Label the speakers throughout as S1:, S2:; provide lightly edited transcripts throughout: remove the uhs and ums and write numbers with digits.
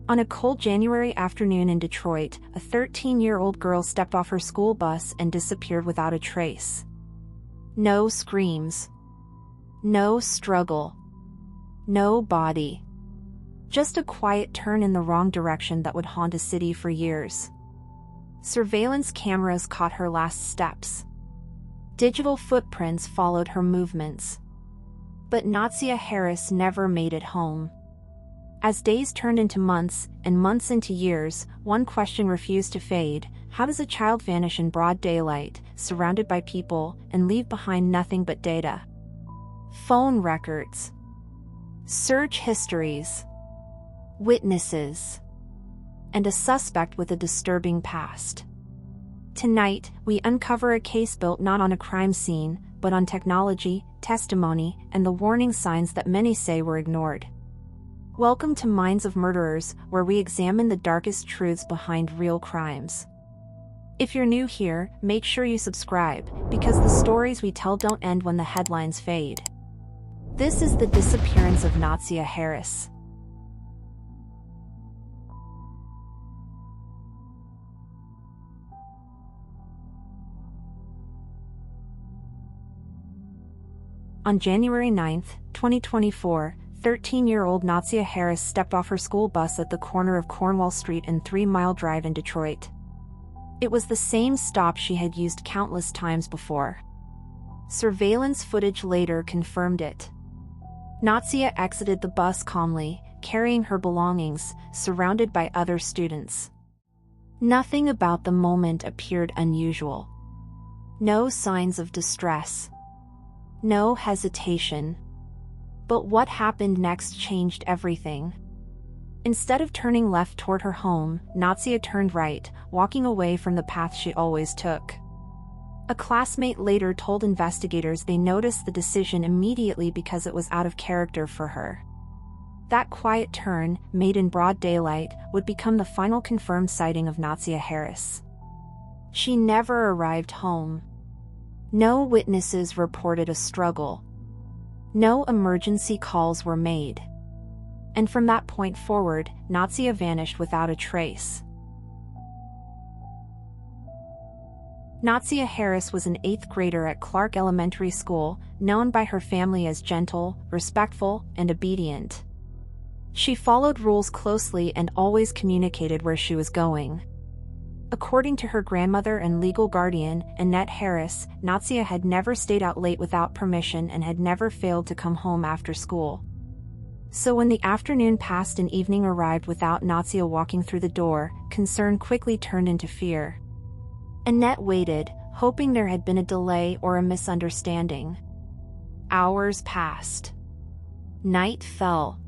S1: On a cold January afternoon in Detroit, a 13-year-old girl stepped off her school bus and disappeared without a trace. No screams. No struggle. No body. Just a quiet turn in the wrong direction that would haunt a city for years. Surveillance cameras caught her last steps. Digital footprints followed her movements. But Naziyah Harris never made it home. As days turned into months, and months into years, one question refused to fade: how does a child vanish in broad daylight, surrounded by people, and leave behind nothing but data? Phone records. Search histories. Witnesses. And a suspect with a disturbing past. Tonight, we uncover a case built not on a crime scene, but on technology, testimony, and the warning signs that many say were ignored. Welcome to Minds of Murderers, where we examine the darkest truths behind real crimes. If you're new here, make sure you subscribe, because the stories we tell don't end when the headlines fade. This is the disappearance of Naziyah Harris. On January 9, 2024, 13-year-old Naziyah Harris stepped off her school bus at the corner of Cornwall Street and 3 Mile Drive in Detroit. It was the same stop she had used countless times before. Surveillance footage later confirmed it. Naziyah exited the bus calmly, carrying her belongings, surrounded by other students. Nothing about the moment appeared unusual. No signs of distress. No hesitation. But what happened next changed everything. Instead of turning left toward her home, Naziyah turned right, walking away from the path she always took. A classmate later told investigators they noticed the decision immediately because it was out of character for her. That quiet turn, made in broad daylight, would become the final confirmed sighting of Naziyah Harris. She never arrived home. No witnesses reported a struggle. No emergency calls were made. And from that point forward, Naziyah vanished without a trace. Naziyah Harris was an 8th grader at Clark Elementary School, known by her family as gentle, respectful, and obedient. She followed rules closely and always communicated where she was going. According to her grandmother and legal guardian, Annette Harris, Naziyah had never stayed out late without permission and had never failed to come home after school. So when the afternoon passed and evening arrived without Naziyah walking through the door, concern quickly turned into fear. Annette waited, hoping there had been a delay or a misunderstanding. Hours passed. Night fell.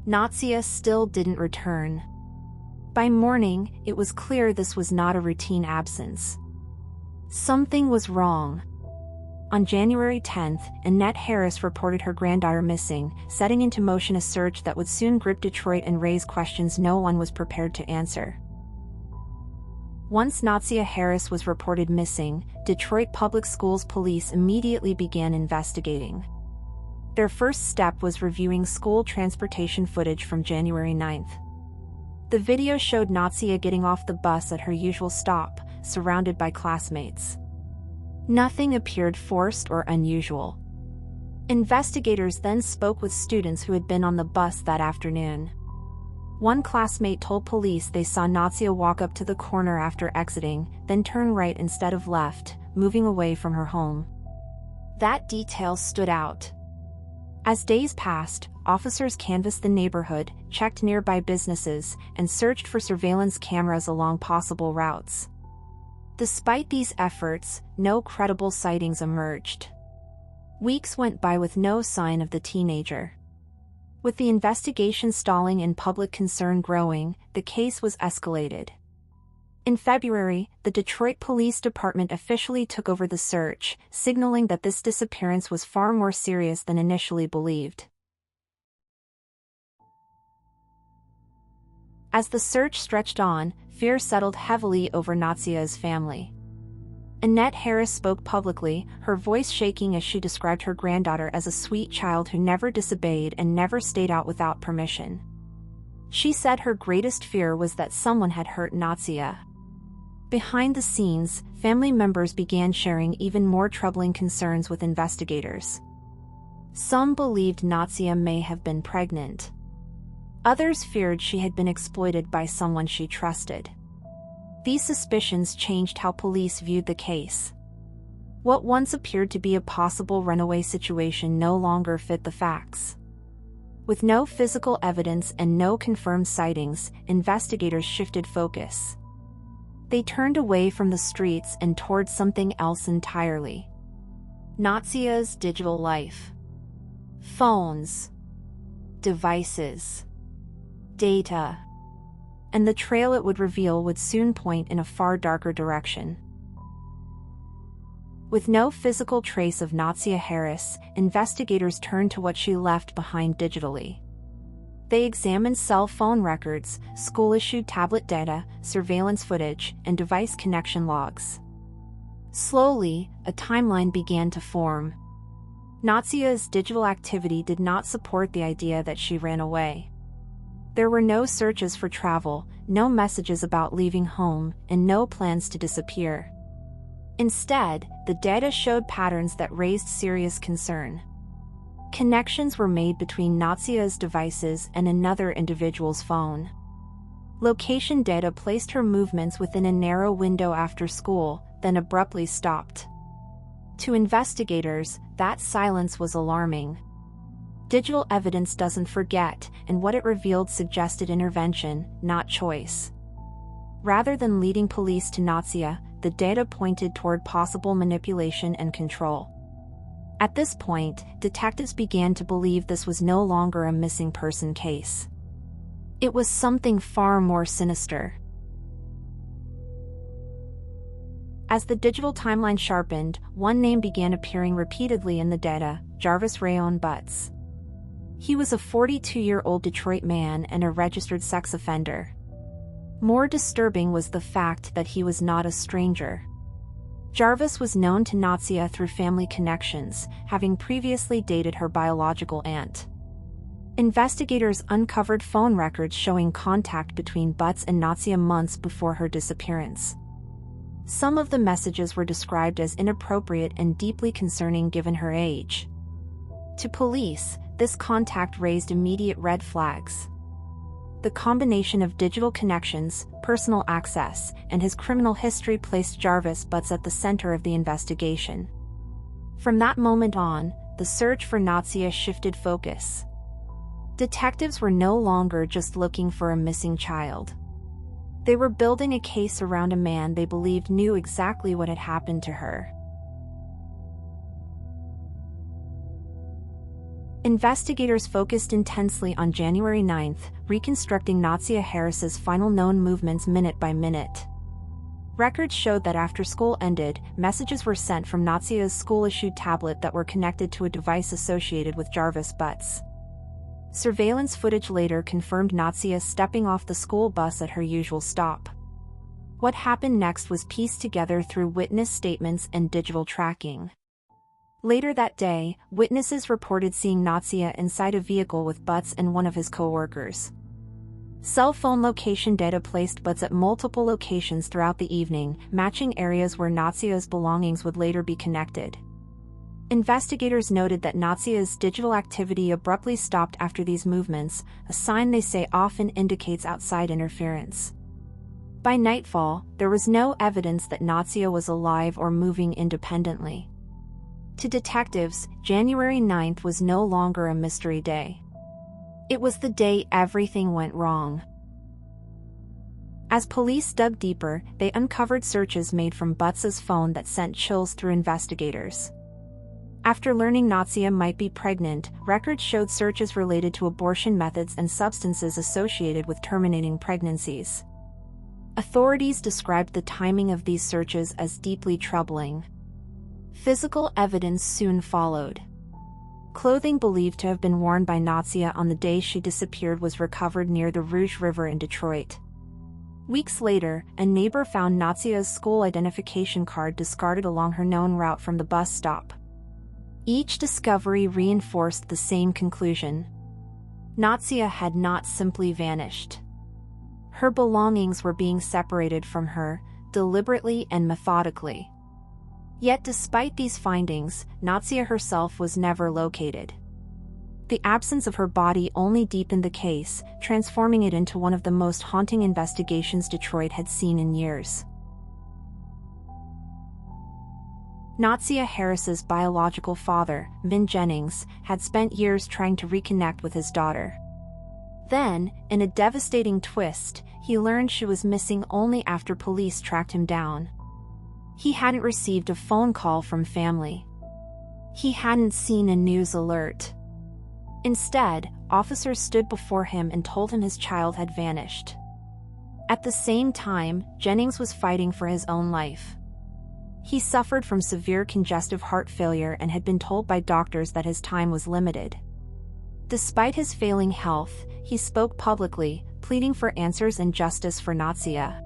S1: Naziyah still didn't return. By morning, it was clear this was not a routine absence. Something was wrong. On January 10th, Annette Harris reported her granddaughter missing, setting into motion a search that would soon grip Detroit and raise questions no one was prepared to answer. Once Naziyah Harris was reported missing, Detroit Public Schools police immediately began investigating. Their first step was reviewing school transportation footage from January 9th. The video showed Naziyah getting off the bus at her usual stop, surrounded by classmates. Nothing appeared forced or unusual. Investigators then spoke with students who had been on the bus that afternoon. One classmate told police they saw Naziyah walk up to the corner after exiting, then turn right instead of left, moving away from her home. That detail stood out. As days passed, officers canvassed the neighborhood, checked nearby businesses, and searched for surveillance cameras along possible routes. Despite these efforts, no credible sightings emerged. Weeks went by with no sign of the teenager. With the investigation stalling and public concern growing, the case was escalated. In February, the Detroit Police Department officially took over the search, signaling that this disappearance was far more serious than initially believed. As the search stretched on, fear settled heavily over Naziyah's family. Annette Harris spoke publicly, her voice shaking as she described her granddaughter as a sweet child who never disobeyed and never stayed out without permission. She said her greatest fear was that someone had hurt Naziah. Behind the scenes, family members began sharing even more troubling concerns with investigators. Some believed Naziah may have been pregnant. Others feared she had been exploited by someone she trusted. These suspicions changed how police viewed the case. What once appeared to be a possible runaway situation no longer fit the facts. With no physical evidence and no confirmed sightings, investigators shifted focus. They turned away from the streets and toward something else entirely. Naziah's digital life. Phones, devices, data, and the trail it would reveal would soon point in a far darker direction. With no physical trace of Naziyah Harris, investigators turned to what she left behind digitally. They examined cell phone records, school-issued tablet data, surveillance footage, and device connection logs. Slowly, a timeline began to form. Naziah's digital activity did not support the idea that she ran away. There were no searches for travel, no messages about leaving home, and no plans to disappear. Instead, the data showed patterns that raised serious concern. Connections were made between Naziah's devices and another individual's phone. Location data placed her movements within a narrow window after school, then abruptly stopped. To investigators, that silence was alarming. Digital evidence doesn't forget, and what it revealed suggested intervention, not choice. Rather than leading police to Naziah, the data pointed toward possible manipulation and control. At this point, detectives began to believe this was no longer a missing person case. It was something far more sinister. As the digital timeline sharpened, one name began appearing repeatedly in the data: Jarvis Butts. He was a 42-year-old Detroit man and a registered sex offender. More disturbing was the fact that he was not a stranger. Jarvis was known to Naziah through family connections, having previously dated her biological aunt. Investigators uncovered phone records showing contact between Butts and Naziah months before her disappearance. Some of the messages were described as inappropriate and deeply concerning given her age. To police, this contact raised immediate red flags. The combination of digital connections, personal access, and his criminal history placed Jarvis Butts at the center of the investigation. From that moment on, the search for Naziah shifted focus. Detectives were no longer just looking for a missing child. They were building a case around a man they believed knew exactly what had happened to her. Investigators focused intensely on January 9th, reconstructing Naziyah Harris's final known movements minute by minute. Records showed that after school ended, messages were sent from Naziah's school-issued tablet that were connected to a device associated with Jarvis Butts. Surveillance footage later confirmed Naziah stepping off the school bus at her usual stop. What happened next was pieced together through witness statements and digital tracking. Later that day, witnesses reported seeing Naziah inside a vehicle with Butts and one of his co-workers. Cell phone location data placed Butts at multiple locations throughout the evening, matching areas where Naziah's belongings would later be connected. Investigators noted that Naziah's digital activity abruptly stopped after these movements, a sign they say often indicates outside interference. By nightfall, there was no evidence that Naziah was alive or moving independently. To detectives, January 9th was no longer a mystery day. It was the day everything went wrong. As police dug deeper, they uncovered searches made from Butts's phone that sent chills through investigators. After learning Naziah might be pregnant, records showed searches related to abortion methods and substances associated with terminating pregnancies. Authorities described the timing of these searches as deeply troubling. Physical evidence soon followed. Clothing believed to have been worn by Naziah on the day she disappeared was recovered near the Rouge River in Detroit. Weeks later, a neighbor found Naziah's school identification card discarded along her known route from the bus stop. Each discovery reinforced the same conclusion. Naziah had not simply vanished. Her belongings were being separated from her, deliberately and methodically. Yet despite these findings, Naziah herself was never located. The absence of her body only deepened the case, transforming it into one of the most haunting investigations Detroit had seen in years. Naziyah Harris's biological father, Vin Jennings, had spent years trying to reconnect with his daughter. Then, in a devastating twist, he learned she was missing only after police tracked him down. He hadn't received a phone call from family. He hadn't seen a news alert. Instead, officers stood before him and told him his child had vanished. At the same time, Jennings was fighting for his own life. He suffered from severe congestive heart failure and had been told by doctors that his time was limited. Despite his failing health, he spoke publicly, pleading for answers and justice for Naziah.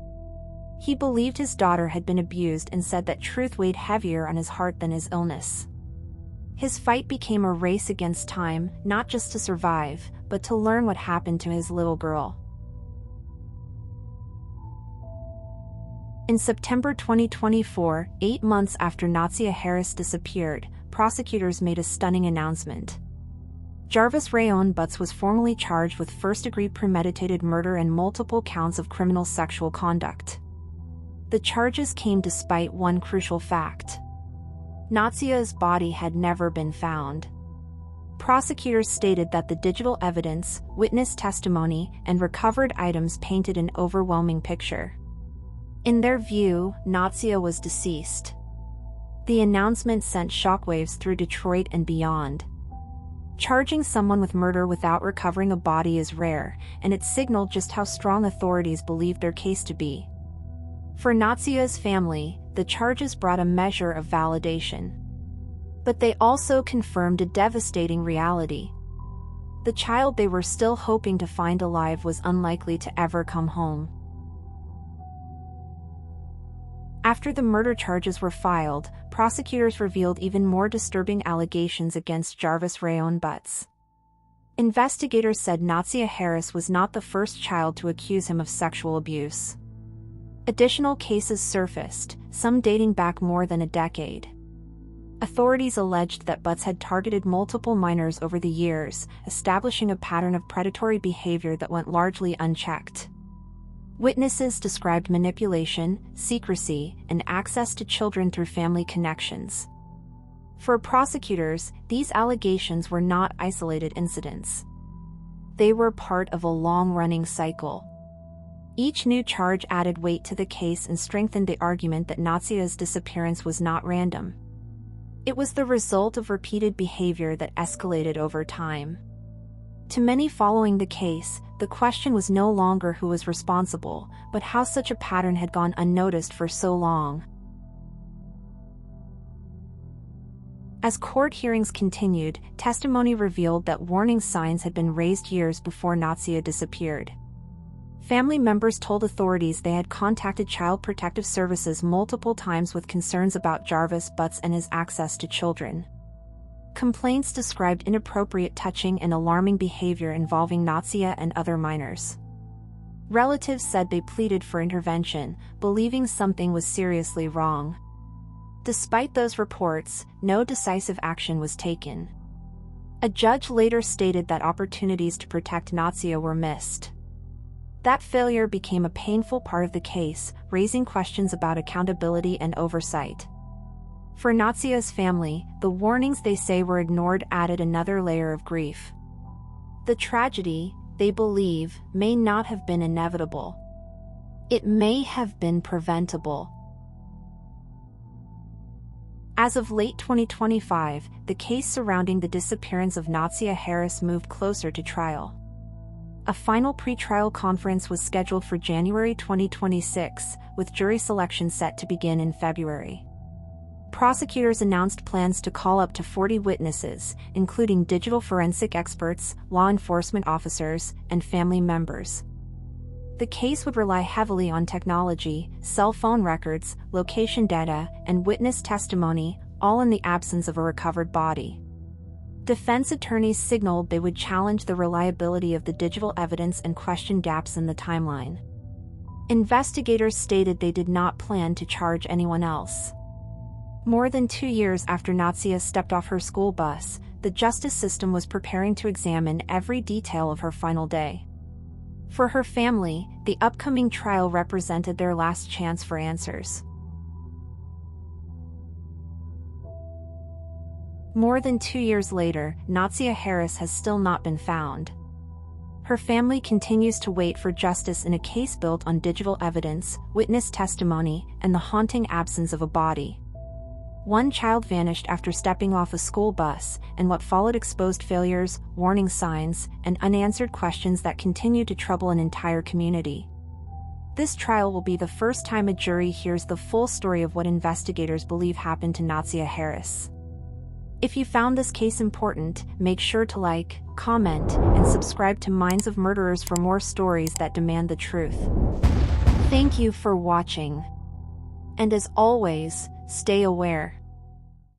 S1: He believed his daughter had been abused and said that truth weighed heavier on his heart than his illness. His fight became a race against time, not just to survive, but to learn what happened to his little girl. In September 2024, 8 months after Naziyah Harris disappeared, prosecutors made a stunning announcement. Jarvis Butts was formally charged with first-degree premeditated murder and multiple counts of criminal sexual conduct. The charges came despite one crucial fact. Naziah's body had never been found. Prosecutors stated that the digital evidence, witness testimony, and recovered items painted an overwhelming picture. In their view, Naziah was deceased. The announcement sent shockwaves through Detroit and beyond. Charging someone with murder without recovering a body is rare, and it signaled just how strong authorities believed their case to be. For Naziah's family, the charges brought a measure of validation. But they also confirmed a devastating reality. The child they were still hoping to find alive was unlikely to ever come home. After the murder charges were filed, prosecutors revealed even more disturbing allegations against Jarvis Butts. Investigators said Naziyah Harris was not the first child to accuse him of sexual abuse. Additional cases surfaced, some dating back more than a decade. Authorities alleged that Butts had targeted multiple minors over the years, establishing a pattern of predatory behavior that went largely unchecked. Witnesses described manipulation, secrecy, and access to children through family connections. For prosecutors, these allegations were not isolated incidents. They were part of a long-running cycle. Each new charge added weight to the case and strengthened the argument that Naziyah's disappearance was not random. It was the result of repeated behavior that escalated over time. To many following the case, the question was no longer who was responsible, but how such a pattern had gone unnoticed for so long. As court hearings continued, testimony revealed that warning signs had been raised years before Naziah disappeared. Family members told authorities they had contacted Child Protective Services multiple times with concerns about Jarvis Butts and his access to children. Complaints described inappropriate touching and alarming behavior involving Naziah and other minors. Relatives said they pleaded for intervention, believing something was seriously wrong. Despite those reports, no decisive action was taken. A judge later stated that opportunities to protect Naziah were missed. That failure became a painful part of the case, raising questions about accountability and oversight. For Naziyah's family, the warnings they say were ignored added another layer of grief. The tragedy, they believe, may not have been inevitable. It may have been preventable. As of late 2025, the case surrounding the disappearance of Naziyah Harris moved closer to trial. A final pretrial conference was scheduled for January 2026, with jury selection set to begin in February. Prosecutors announced plans to call up to 40 witnesses, including digital forensic experts, law enforcement officers, and family members. The case would rely heavily on technology, cell phone records, location data, and witness testimony, all in the absence of a recovered body. Defense attorneys signaled they would challenge the reliability of the digital evidence and question gaps in the timeline. Investigators stated they did not plan to charge anyone else. More than 2 years after Naziah stepped off her school bus, the justice system was preparing to examine every detail of her final day. For her family, the upcoming trial represented their last chance for answers. More than 2 years later, Naziyah Harris has still not been found. Her family continues to wait for justice in a case built on digital evidence, witness testimony, and the haunting absence of a body. One child vanished after stepping off a school bus, and what followed exposed failures, warning signs, and unanswered questions that continue to trouble an entire community. This trial will be the first time a jury hears the full story of what investigators believe happened to Naziyah Harris. If you found this case important, make sure to like, comment, and subscribe to Minds of Murderers for more stories that demand the truth. Thank you for watching. And as always, stay aware.